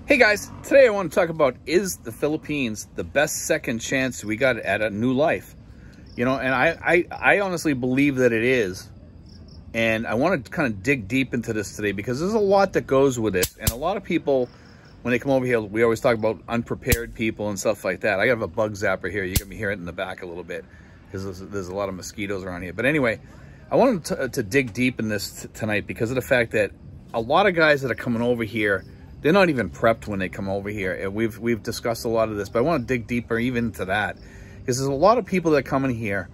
Hey guys, today I want to talk about, is the Philippines the best second chance we got at a new life? You know, and I honestly believe that it is. And I want to kind of dig deep into this today because there's a lot that goes with it. And a lot of people, when they come over here, we always talk about unprepared people and stuff like that. I have a bug zapper here. You can hear it in the back a little bit because there's a lot of mosquitoes around here. But anyway, I wanted to dig deep in this tonight because of the fact that a lot of guys that are coming over here, they're not even prepped when they come over here. And we've discussed a lot of this, but I want to dig deeper even into that. Because there's a lot of people that come in here,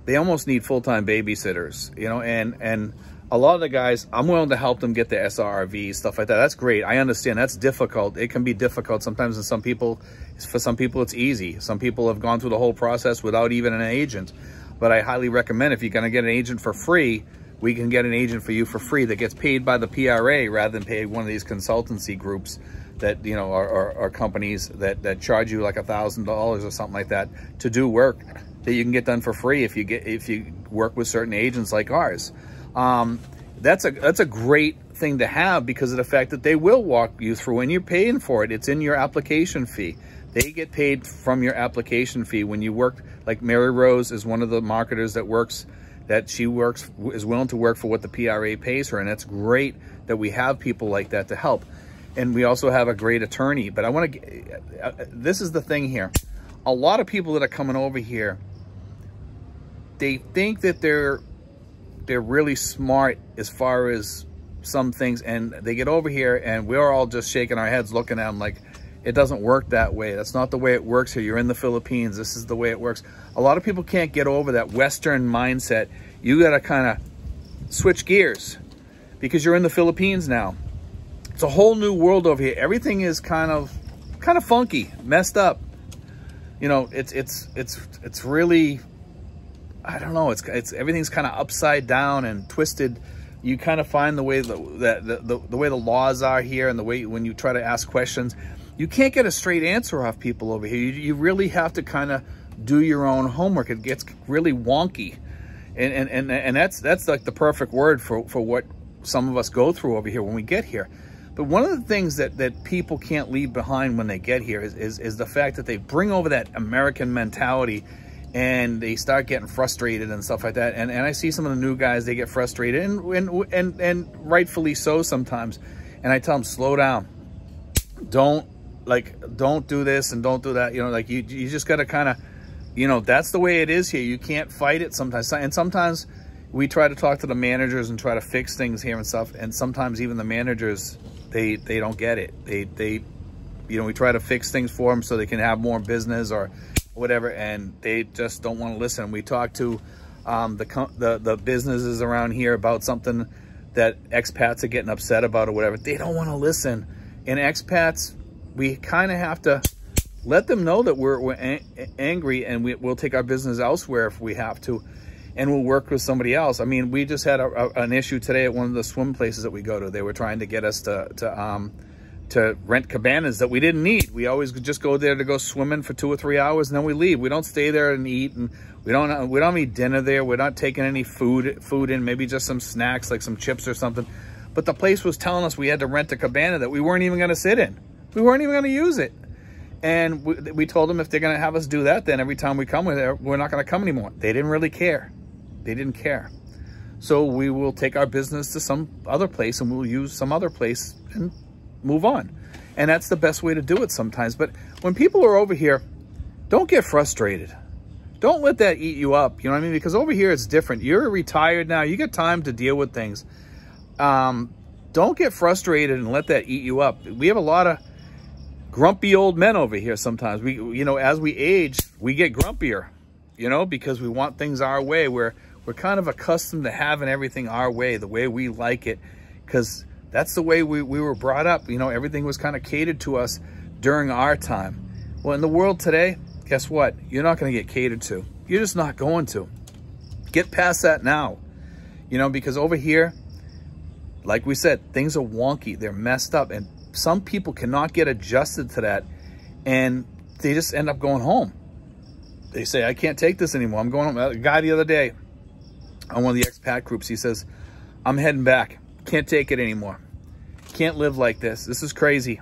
they almost need full-time babysitters, you know, and a lot of the guys, I'm willing to help them get the SRV, stuff like that. That's great. I understand that's difficult. It can be difficult sometimes, and for some people it's easy. Some people have gone through the whole process without even an agent. But I highly recommend, if you're going to get an agent for free, we can get an agent for you for free that gets paid by the PRA rather than pay one of these consultancy groups that, you know, are companies that charge you like $1,000 or something like that to do work that you can get done for free if you work with certain agents like ours. That's a great thing to have because of the fact that they will walk you through, and you're paying for it. It's in your application fee. They get paid from your application fee when you work. Like Mary Rose is one of the marketers is willing to work for what the PRA pays her, and that's great that we have people like that to help. And we also have a great attorney. But I want to, this is the thing here. A lot of people that are coming over here, they think that they're really smart as far as some things, and they get over here and we're all just shaking our heads looking at them like, it doesn't work that way. That's not the way it works here. You're in the Philippines. This is the way it works. A lot of people can't get over that Western mindset. You got to kind of switch gears because you're in the Philippines now. It's a whole new world over here. Everything is kind of funky, messed up. You know, it's really, I don't know. It's everything's kind of upside down and twisted. You kind of find the way the way the laws are here, and the way when you try to ask questions, you can't get a straight answer off people over here. You really have to kind of do your own homework. It gets really wonky. And that's like the perfect word for what some of us go through over here when we get here. But one of the things that people can't leave behind when they get here is the fact that they bring over that American mentality and they start getting frustrated and stuff like that. And I see some of the new guys, they get frustrated and rightfully so sometimes. And I tell them, slow down. Don't do this and don't do that. You know, like you just got to kind of, you know, that's the way it is here. You can't fight it sometimes. And sometimes we try to talk to the managers and try to fix things here and stuff. And sometimes even the managers, they don't get it. They, you know, we try to fix things for them so they can have more business or whatever. And they just don't want to listen. We talk to the businesses around here about something that expats are getting upset about or whatever. They don't want to listen. And expats, we kind of have to let them know that we're angry, and we'll take our business elsewhere if we have to, and we'll work with somebody else. I mean, we just had an issue today at one of the swim places that we go to. They were trying to get us to rent cabanas that we didn't need. We always just go there to go swimming for 2 or 3 hours, and then we leave. We don't stay there and eat, and we don't eat dinner there. We're not taking any food in, maybe just some snacks like some chips or something. But the place was telling us we had to rent a cabana that we weren't even going to sit in. We weren't even going to use it. And we told them if they're going to have us do that, then every time we come there, we're not going to come anymore. They didn't really care. They didn't care. So we will take our business to some other place, and we'll use some other place and move on. And that's the best way to do it sometimes. But when people are over here, don't get frustrated. Don't let that eat you up. You know what I mean? Because over here it's different. You're retired now. You get time to deal with things. Don't get frustrated and let that eat you up. We have a lot of grumpy old men over here sometimes. You know, as we age, we get grumpier, you know, because we want things our way. We're kind of accustomed to having everything our way, the way we like it, because that's the way we were brought up. You know, everything was kind of catered to us during our time. Well, in the world today, guess what? You're not going to get catered to. You're just not going to. Get past that now, you know, because over here, like we said, things are wonky. They're messed up, and some people cannot get adjusted to that, and they just end up going home. They say, I can't take this anymore. I'm going home. A guy the other day on one of the expat groups, he says, I'm heading back. Can't take it anymore. Can't live like this. This is crazy.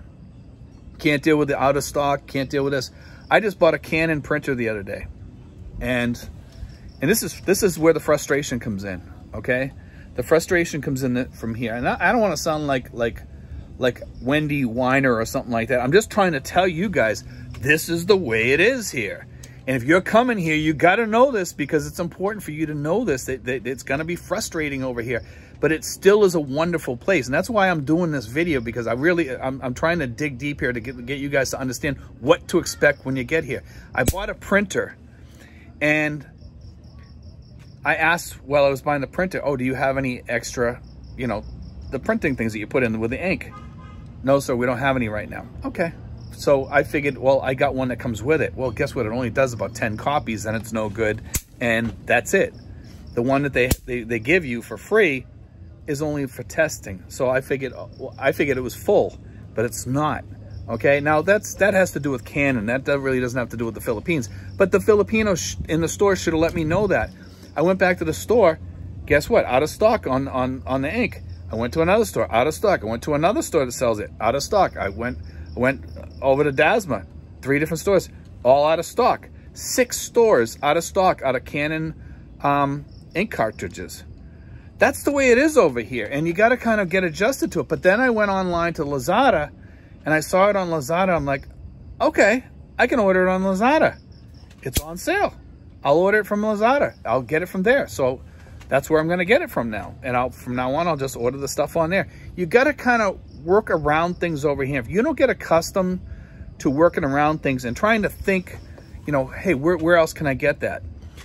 Can't deal with the out of stock, can't deal with this. I just bought a Canon printer the other day. And this is where the frustration comes in, okay? The frustration comes in from here. And I don't want to sound like Wendy Weiner or something like that. I'm just trying to tell you guys, this is the way it is here. And if you're coming here, you got to know this, because it's important for you to know this, that it's going to be frustrating over here. But it still is a wonderful place. And that's why I'm doing this video, because I'm trying to dig deep here to get you guys to understand what to expect when you get here. I bought a printer, and I asked while I was buying the printer, oh, do you have any extra, you know, the printing things that you put in with the ink? No, sir, we don't have any right now. Okay. So I figured, well, I got one that comes with it. Well, guess what? It only does about 10 copies, and it's no good. And that's it. The one that they give you for free is only for testing. So I figured it was full, but it's not. Okay, now that has to do with Canon. That really doesn't have to do with the Philippines. But the Filipinos in the store should have let me know that. I went back to the store. Guess what? Out of stock on the ink. I went to another store, out of stock. I went to another store that sells it, out of stock. I went over to Dasma, 3 different stores, all out of stock. 6 stores out of stock, out of Canon ink cartridges. That's the way it is over here, and you got to kind of get adjusted to it. But then I went online to Lazada, and I saw it on Lazada. I'm like, okay, I can order it on Lazada. It's on sale. I'll order it from Lazada. I'll get it from there. So that's where I'm going to get it from now. And from now on, I'll just order the stuff on there. You got to kind of work around things over here. If you don't get accustomed to working around things and trying to think, you know, hey, where else can I get that?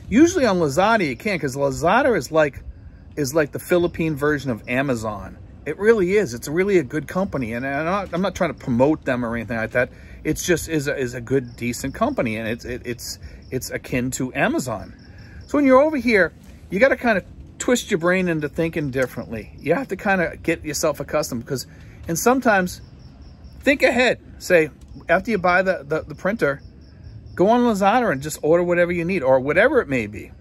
Usually on Lazada you can't, because Lazada is like the Philippine version of Amazon. It really is. It's really a good company, and I'm not trying to promote them or anything like that. It's just is a good, decent company, and it's akin to Amazon. So when you're over here, you got to kind of twist your brain into thinking differently. You have to kind of get yourself accustomed, and sometimes think ahead. Say, after you buy the printer, go on Lazada and just order whatever you need, or whatever it may be.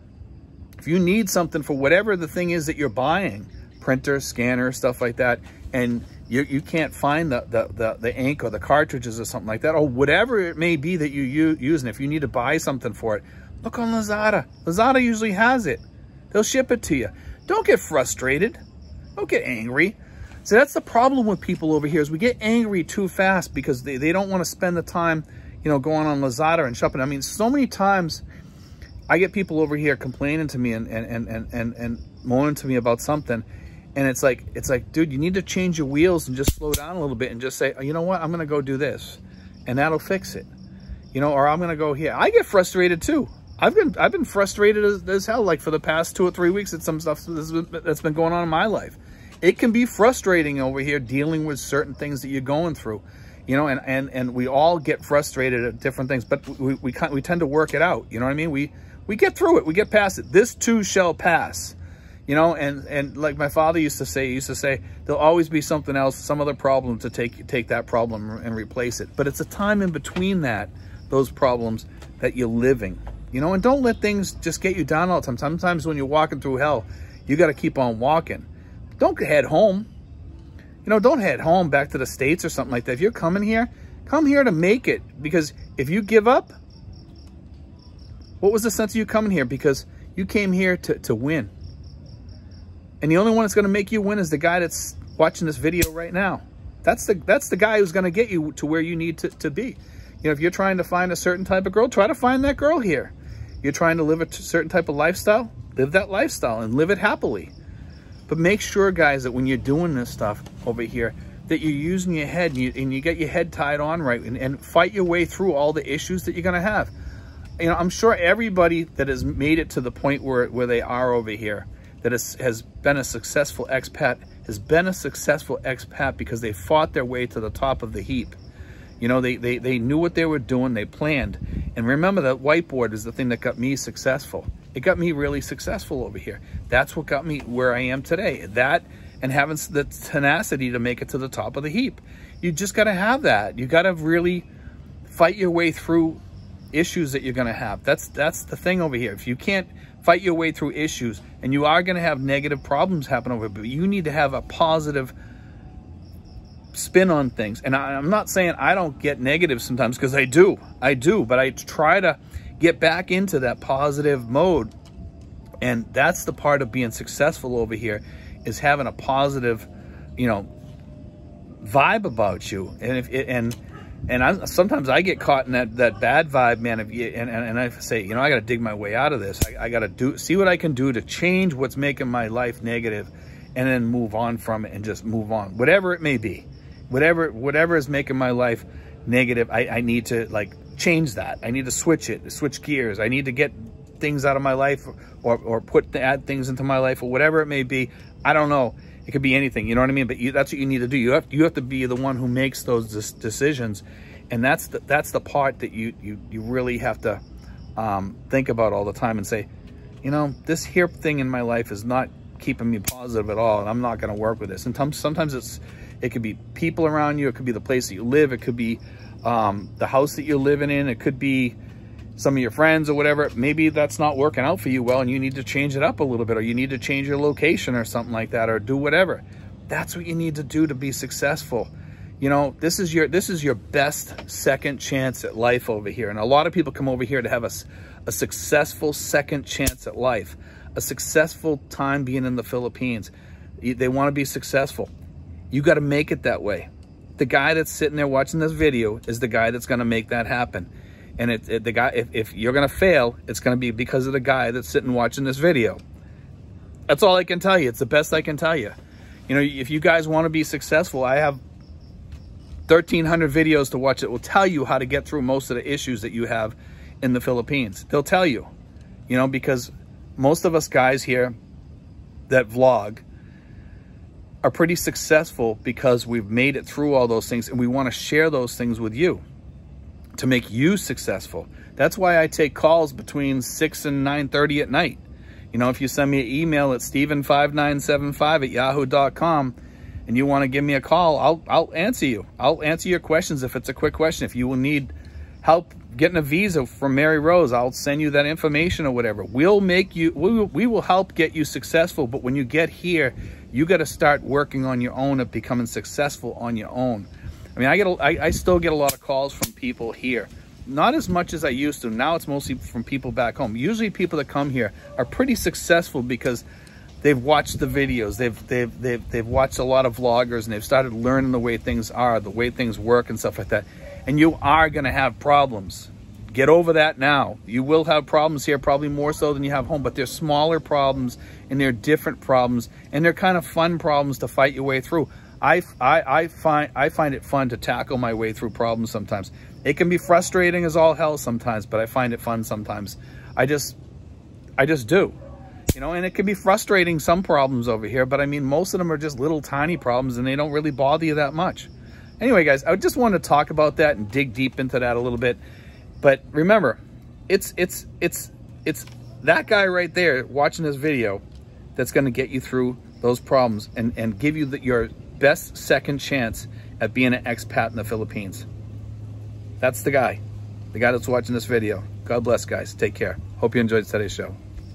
If you need something for whatever the thing is that you're buying, printer, scanner, stuff like that, and you can't find the ink or the cartridges or something like that, or whatever it may be that you use, and if you need to buy something for it, look on Lazada. Lazada usually has it. They'll ship it to you. Don't get frustrated. Don't get angry. So that's the problem with people over here, is we get angry too fast because they don't want to spend the time, you know, going on Lazada and shopping. I mean, so many times I get people over here complaining to me and moaning to me about something. And it's like, dude, you need to change your wheels and just slow down a little bit and just say, oh, you know what? I'm going to go do this, and that'll fix it. You know, or I'm going to go here. I get frustrated too. I've been frustrated as hell, like for the past 2 or 3 weeks at some stuff that's been going on in my life. It can be frustrating over here dealing with certain things that you're going through, you know, and we all get frustrated at different things, but we tend to work it out. You know what I mean? We get through it. We get past it. This too shall pass, you know, and like my father used to say, there'll always be something else, some other problem to take that problem and replace it. But it's a time in between those problems that you're living. You know, and don't let things just get you down all the time. Sometimes when you're walking through hell, you got to keep on walking. Don't head home. You know, don't head home back to the States or something like that. If you're coming here, come here to make it. Because if you give up, what was the sense of you coming here? Because you came here to win. And the only one that's going to make you win is the guy that's watching this video right now. That's the guy who's going to get you to where you need to be. You know, if you're trying to find a certain type of girl, try to find that girl here. You're trying to live a certain type of lifestyle, live that lifestyle and live it happily. But make sure, guys, that when you're doing this stuff over here, that you're using your head and you get your head tied on right and fight your way through all the issues that you're going to have. You know, I'm sure everybody that has made it to the point where they are over here, that has been a successful expat, has been a successful expat because they fought their way to the top of the heap. You know, they knew what they were doing, they planned. And remember, that whiteboard is the thing that got me successful. It got me really successful over here. That's what got me where I am today. That and having the tenacity to make it to the top of the heap. You just got to have that. You got to really fight your way through issues that you're going to have. That's the thing over here. If you can't fight your way through issues, and you are going to have negative problems happen over here, but you need to have a positive spin on things. And I'm not saying I don't get negative sometimes, because I do, but I try to get back into that positive mode. And that's the part of being successful over here, is having a positive, you know, vibe about you. And sometimes I get caught in that bad vibe, man. And I say, you know, I got to dig my way out of this. I got to see what I can do to change what's making my life negative, and then move on from it and just move on, whatever it may be. Whatever is making my life negative, I need to like change that. I need to switch gears. I need to get things out of my life, or add things into my life, or whatever it may be. I don't know. It could be anything, you know what I mean? But that's what you need to do. You have to be the one who makes those decisions, and that's the part that you really have to think about all the time, and say, you know, this here thing in my life is not keeping me positive at all, and I'm not going to work with this. And sometimes it could be people around you, it could be the place that you live, it could be the house that you're living in, it could be some of your friends or whatever. Maybe that's not working out for you well, and you need to change it up a little bit, or you need to change your location or something like that, or do whatever. That's what you need to do to be successful. You know, this is your best second chance at life over here. And a lot of people come over here to have a successful second chance at life, a successful time being in the Philippines. They want to be successful. You got to make it that way. The guy that's sitting there watching this video is the guy that's going to make that happen. And the guy, if you're going to fail, it's going to be because of the guy that's sitting watching this video. That's all I can tell you. It's the best I can tell you. You know, if you guys want to be successful, I have 1,300 videos to watch that will tell you how to get through most of the issues that you have in the Philippines. They'll tell you, you know, because most of us guys here that vlog are pretty successful because we've made it through all those things, and we want to share those things with you to make you successful. That's why I take calls between 6 and 9:30 at night. You know, if you send me an email at steven5975@yahoo.com and you want to give me a call, I'll answer you. I'll answer your questions if it's a quick question. If you will need help getting a visa from Mary Rose, I'll send you that information or whatever. We will help get you successful. But when you get here, you got to start working on your own at becoming successful on your own. I mean, I still get a lot of calls from people here. Not as much as I used to. Now it's mostly from people back home. Usually people that come here are pretty successful because they've watched the videos. They've watched a lot of vloggers, and they've started learning the way things are, the way things work and stuff like that. And you are going to have problems. Get over that now. You will have problems here, probably more so than you have home, but they're smaller problems, and they're different problems, and they're kind of fun problems to fight your way through. I find it fun to tackle my way through problems sometimes. It can be frustrating as all hell sometimes, but I find it fun sometimes. I just do. You know, and it can be frustrating, some problems over here, but I mean, most of them are just little tiny problems, and they don't really bother you that much. Anyway, guys, I just wanted to talk about that and dig deep into that a little bit. But remember, it's that guy right there watching this video that's going to get you through those problems and give you your best second chance at being an expat in the Philippines. That's the guy that's watching this video. God bless, guys. Take care. Hope you enjoyed today's show.